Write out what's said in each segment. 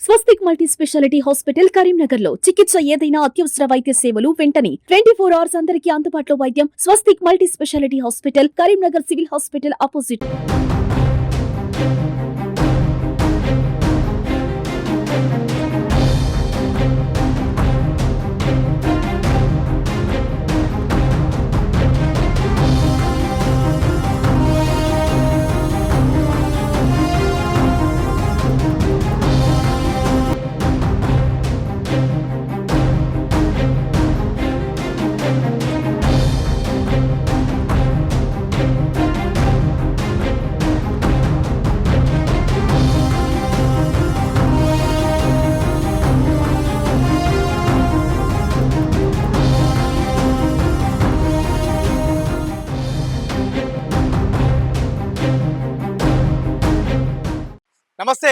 స్వస్తిక్ multi speciality hospital Karimnagar లో చికిత్స ఏదైనా అత్యవసర వైద్య సేవలు వెంటనే 24 అవర్స్ అందరికీ అందుబాటులో వైద్యం. Swastik multi speciality hospital Karimnagar civil hospital opposite. నమస్తే,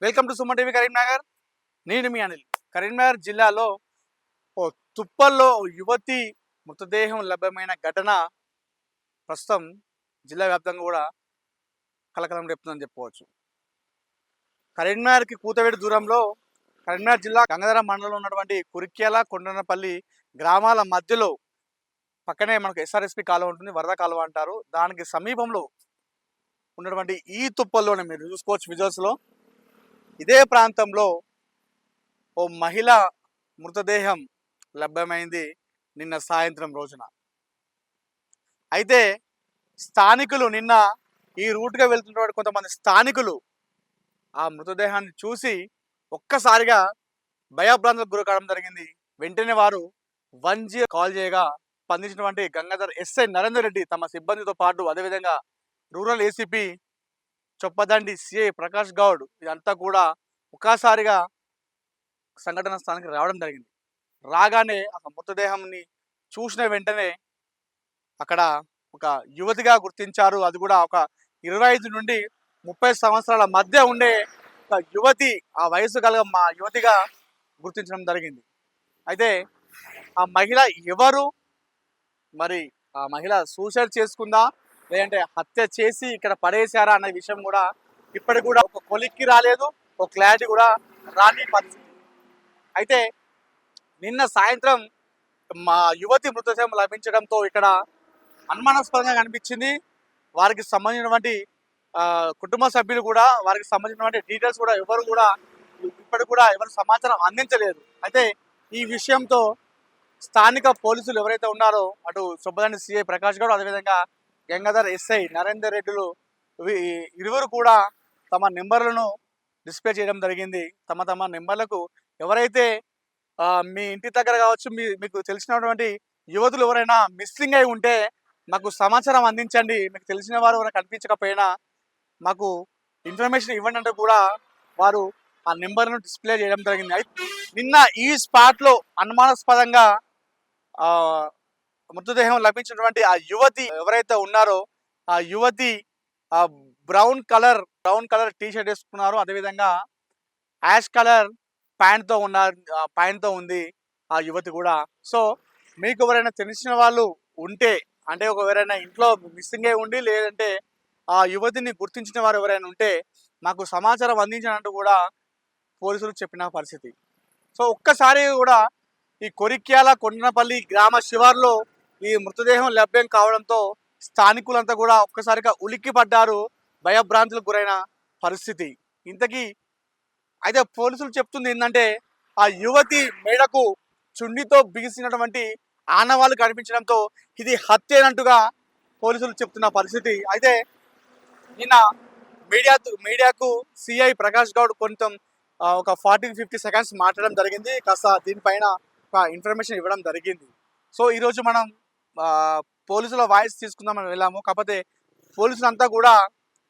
welcome to Suman TV Karimnagar. నేను మీ అనిల్. కరీంనగర్ జిల్లాలో ఓ తుప్పల్లో యువతి మృతదేహం లభ్యమైన ఘటన ప్రస్తుతం జిల్లా వ్యాప్తంగా కూడా కలకలం రేపుతుందని చెప్పవచ్చు. కరీంనగర్కి కూతవేడు దూరంలో కరీంనగర్ జిల్లా గంగాధర మండలంలో ఉన్నటువంటి కురిక్యాల కొండనపల్లి గ్రామాల మధ్యలో పక్కనే మనకు ఎస్ఆర్ఎస్పి కాలువ ఉంటుంది, వరద కాలువ అంటారు. దానికి సమీపంలో ఉన్నటువంటి ఈ తుప్పల్లోనే మీరు చూసుకోవచ్చు విజువల్స్లో. ఇదే ప్రాంతంలో ఓ మహిళ మృతదేహం లభ్యమైంది నిన్న సాయంత్రం రోజున. అయితే స్థానికులు నిన్న ఈ రూట్గా వెళ్తున్నటువంటి కొంతమంది స్థానికులు ఆ మృతదేహాన్ని చూసి ఒక్కసారిగా భయభ్రాంతులకు గురి కావడం జరిగింది. వెంటనే వారు 1G కాల్ చేయగా స్పందించినటువంటి గంగాధర్ ఎస్ఐ నరేందర్ రెడ్డి తమ సిబ్బందితో పాటు అదేవిధంగా rural ACP Choppadandi CI Prakash Goud ఇదంతా కూడా ఒక్కసారిగా సంఘటన స్థానానికి రావడం జరిగింది. రాగానే ఆ మృతదేహాన్ని చూసిన వెంటనే అక్కడ ఒక యువతిగా గుర్తించారు. అది కూడా ఒక 25 నుండి 30 సంవత్సరాల మధ్య ఉండే ఒక యువతి, ఆ వయసు గల మా యువతిగా గుర్తించడం జరిగింది. అయితే ఆ మహిళ ఎవరు, మరి ఆ మహిళ సూసైడ్ చేసుకుందా లేదంటే హత్య చేసి ఇక్కడ పడేశారా అనే విషయం కూడా ఇప్పటికి కూడా ఒక కొలిక్కి రాలేదు, ఒక క్లారిటీ కూడా రాని పరిస్థితి. అయితే నిన్న సాయంత్రం మా యువతి మృతదేహం లభించడంతో ఇక్కడ అనుమానాస్పదంగా కనిపించింది. వారికి సంబంధించినటువంటి కుటుంబ సభ్యులు కూడా వారికి సంబంధించినటువంటి డీటెయిల్స్ కూడా ఎవరు కూడా ఇప్పటికి కూడా ఎవరు సమాచారం అందించలేదు. అయితే ఈ విషయంతో స్థానిక పోలీసులు ఎవరైతే ఉన్నారో అటు సుబ్బదండి సిఐ ప్రకాష్ గౌడ్ అదేవిధంగా గంగాధర్ ఎస్ఐ నరేందర్ రెడ్డిలు ఇరువురు కూడా తమ నెంబర్లను డిస్ప్లే చేయడం జరిగింది. తమ తమ నెంబర్లకు ఎవరైతే మీ ఇంటి దగ్గర కావచ్చు, మీకు తెలిసినటువంటి యువతులు ఎవరైనా మిస్సింగ్ అయి ఉంటే మాకు సమాచారం అందించండి, మీకు తెలిసిన వారు ఎవరైనా కనిపించకపోయినా మాకు ఇన్ఫర్మేషన్ ఇవ్వండి అంటూ కూడా వారు ఆ నెంబర్ను డిస్ప్లే చేయడం జరిగింది. అయితే నిన్న ఈ స్పాట్లో అనుమానాస్పదంగా మృతదేహం లభించినటువంటి ఆ యువతి ఎవరైతే ఉన్నారో ఆ యువతి ఆ బ్రౌన్ కలర్ టీ షర్ట్ వేసుకున్నారు, అదేవిధంగా యాష్ కలర్ ప్యాంట్తో ఉంది ఆ యువతి కూడా. సో మీకు ఎవరైనా తెలిసిన వాళ్ళు ఉంటే, అంటే ఎవరైనా ఇంట్లో మిస్సింగ్ అయి ఉండి లేదంటే ఆ యువతిని గుర్తించిన వారు ఎవరైనా ఉంటే మాకు సమాచారం అందించినట్టు కూడా పోలీసులు చెప్పిన పరిస్థితి. సో ఒక్కసారి కూడా ఈ కొరిక్యాల కొండనపల్లి గ్రామ శివార్లో ఈ మృతదేహం లభ్యం కావడంతో స్థానికులంతా కూడా ఒక్కసారిగా ఉలిక్కి పడ్డారు, భయభ్రాంతులకు గురైన పరిస్థితి. ఇంతకీ అయితే పోలీసులు చెప్తుంది ఏంటంటే ఆ యువతి మేడకు చుండితో బిగిసినటువంటి ఆనవాళ్ళు కనిపించడంతో ఇది హత్యేనంటుగా పోలీసులు చెప్తున్న పరిస్థితి. అయితే నిన్న మీడియాకు సిఐ ప్రకాష్ గౌడ్ కొంచెం ఒక 40-50 సెకండ్స్ మాట్లాడడం జరిగింది. కాస్త దీనిపైన ఒక ఇన్ఫర్మేషన్ ఇవ్వడం జరిగింది. సో ఈరోజు మనం పోలీసుల వాయిస్ తీసుకుందామని వెళ్ళాము. కాకపోతే పోలీసులంతా కూడా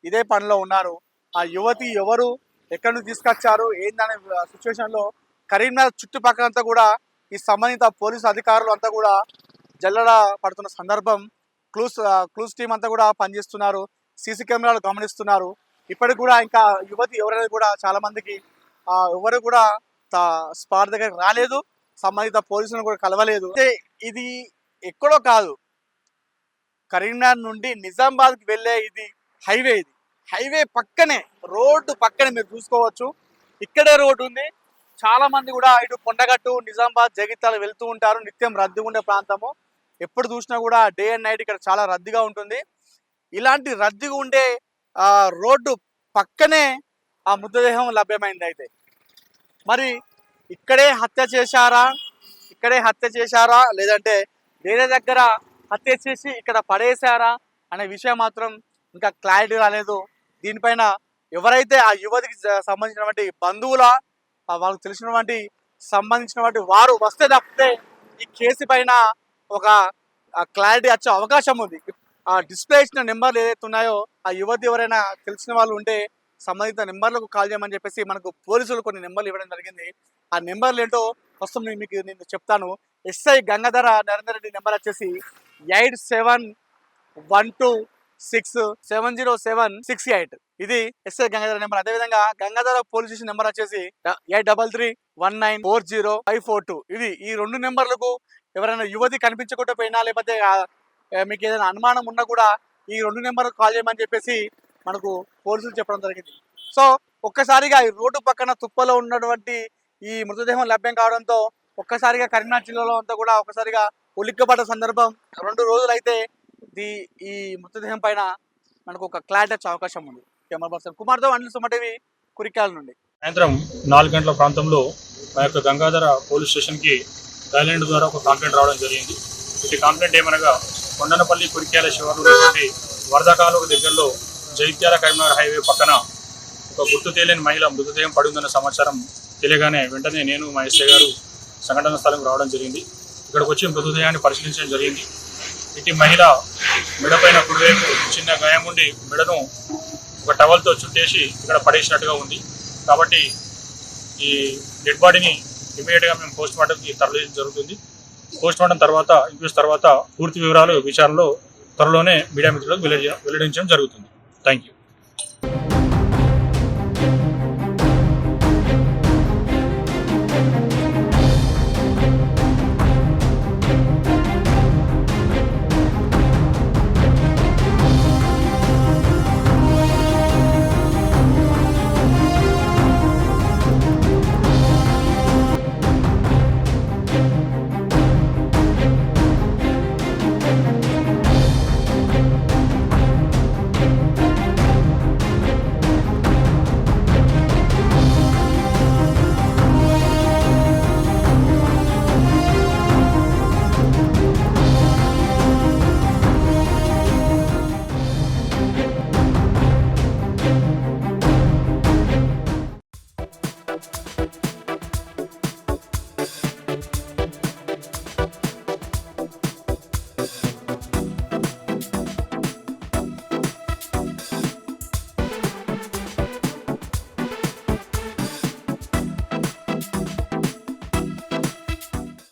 ఇదే పనిలో ఉన్నారు. ఆ యువతి ఎవరు, ఎక్కడి నుంచి తీసుకొచ్చారు, ఏందనే సిచ్యువేషన్లో కరీంనగర్ చుట్టుపక్కలంతా కూడా ఈ సంబంధిత పోలీసు అధికారులు అంతా కూడా జల్లడ పడుతున్న సందర్భం. క్లూస్ టీం అంతా కూడా పనిచేస్తున్నారు, సీసీ కెమెరాలు గమనిస్తున్నారు. ఇప్పటికి కూడా ఇంకా యువతి ఎవరైనా కూడా చాలా మందికి ఎవరు కూడా స్పాట్ దగ్గర రాలేదు, సంబంధిత పోలీసులను కూడా కలవలేదు. ఇది ఎక్కడో కాదు, కరీంనగర్ నుండి నిజామాబాద్కి వెళ్ళే ఇది హైవే పక్కనే, రోడ్డు పక్కనే మీరు చూసుకోవచ్చు. ఇక్కడే రోడ్డు ఉంది. చాలా మంది కూడా ఇటు కొండగట్టు, నిజామాబాద్, జగిత్యాల వెళ్తూ ఉంటారు. నిత్యం రద్దీగా ఉండే ప్రాంతము. ఎప్పుడు చూసినా కూడా డే అండ్ నైట్ ఇక్కడ చాలా రద్దీగా ఉంటుంది. ఇలాంటి రద్దీగా ఉండే రోడ్డు పక్కనే ఆ మృతదేహం లభ్యమైంది. అయితే మరి ఇక్కడే హత్య చేశారా లేదంటే వేరే దగ్గర హత్య చేసి ఇక్కడ పడేశారా అనే విషయం మాత్రం ఇంకా క్లారిటీ రాలేదు. దీనిపైన ఎవరైతే ఆ యువతికి సంబంధించినటువంటి బంధువుల వాళ్ళకి తెలిసినటువంటి సంబంధించినటువంటి వారు వస్తే తప్పితే ఈ కేసు పైన ఒక క్లారిటీ వచ్చే అవకాశం ఉంది. ఆ డిస్ప్లే ఇచ్చిన నెంబర్లు ఏదైతే ఉన్నాయో ఆ యువతి ఎవరైనా తెలిసిన వాళ్ళు ఉంటే సంబంధిత నెంబర్లకు కాల్ చేయమని చెప్పేసి మనకు పోలీసులు కొన్ని నెంబర్లు ఇవ్వడం జరిగింది. ఆ నెంబర్లు ఏంటో ప్రస్తుతం నేను చెప్తాను. ఎస్ఐ గంగాధర నరేందర్ రెడ్డి నెంబర్ వచ్చేసి 8712670768. ఇది ఎస్ఐ గంగాధర నెంబర్. అదేవిధంగా గంగాధర పోలీస్ స్టేషన్ నెంబర్ వచ్చేసి 8331940542. ఇది ఈ 2 నెంబర్లకు ఎవరైనా యువతి కనిపించకుండా పోయినా లేకపోతే మీకు ఏదైనా అనుమానం ఉన్నా కూడా ఈ 2 నెంబర్లకు కాల్ చేయమని చెప్పేసి మనకు పోలీసులు చెప్పడం జరిగింది. సో ఒక్కసారిగా ఈ రోడ్డు పక్కన తుప్పలో ఉన్నటువంటి ఈ మృతదేహం లభ్యం కావడంతో ఒక్కసారిగా కరీంనగర్ జిల్లాలో అంతా కూడా ఒక్కసారిగా ఉలిక్కబడ్డ సందర్భం. 2 రోజులు అయితే ఈ మృతదేహం పైన మనకు ఒక క్లారిటీ వచ్చే అవకాశం ఉంది. కెమెరా పర్సన్ కుమార్తో అనిల్ సుమటివి, కురిక్యాల నుండి. సాయంత్రం 4 గంటల ప్రాంతంలో మా యొక్క గంగాధర పోలీస్ స్టేషన్కి డైలాండ్ ద్వారా ఒక కంప్లైంట్ రావడం జరిగింది. ఈ కంప్లైంట్ ఏమనగా కొండనపల్లి కురిక్యాల శివారు ఉన్నటువంటి వరద కాలువ దగ్గరలో జైత్యాల కరీంనగర్ హైవే పక్కన ఒక గుర్తు తెలియని మహిళ మృతదేహం పడిందన్న సమాచారం తెలియగానే వెంటనే నేను మా ఎస్ఐ గారు సంఘటన స్థలం రావడం జరిగింది. ఇక్కడికి వచ్చి మృతదేహాన్ని పరిశీలించడం జరిగింది. ఇటు మహిళ మెడపైన కుడివైపు చిన్న గాయం ఉండి మెడను ఒక టవల్తో చుట్టేసి ఇక్కడ పడేసినట్టుగా ఉంది. కాబట్టి ఈ డెడ్ బాడీని ఇమీడియట్గా మేము పోస్ట్ మార్టంకి తరలించడం జరుగుతుంది. పోస్ట్ మార్టం తర్వాత ఇంక్వెస్ట్ తర్వాత పూర్తి వివరాలు విచారణలో త్వరలోనే మీడియా మిత్రులకు వెల్లడించడం జరుగుతుంది. Thank you.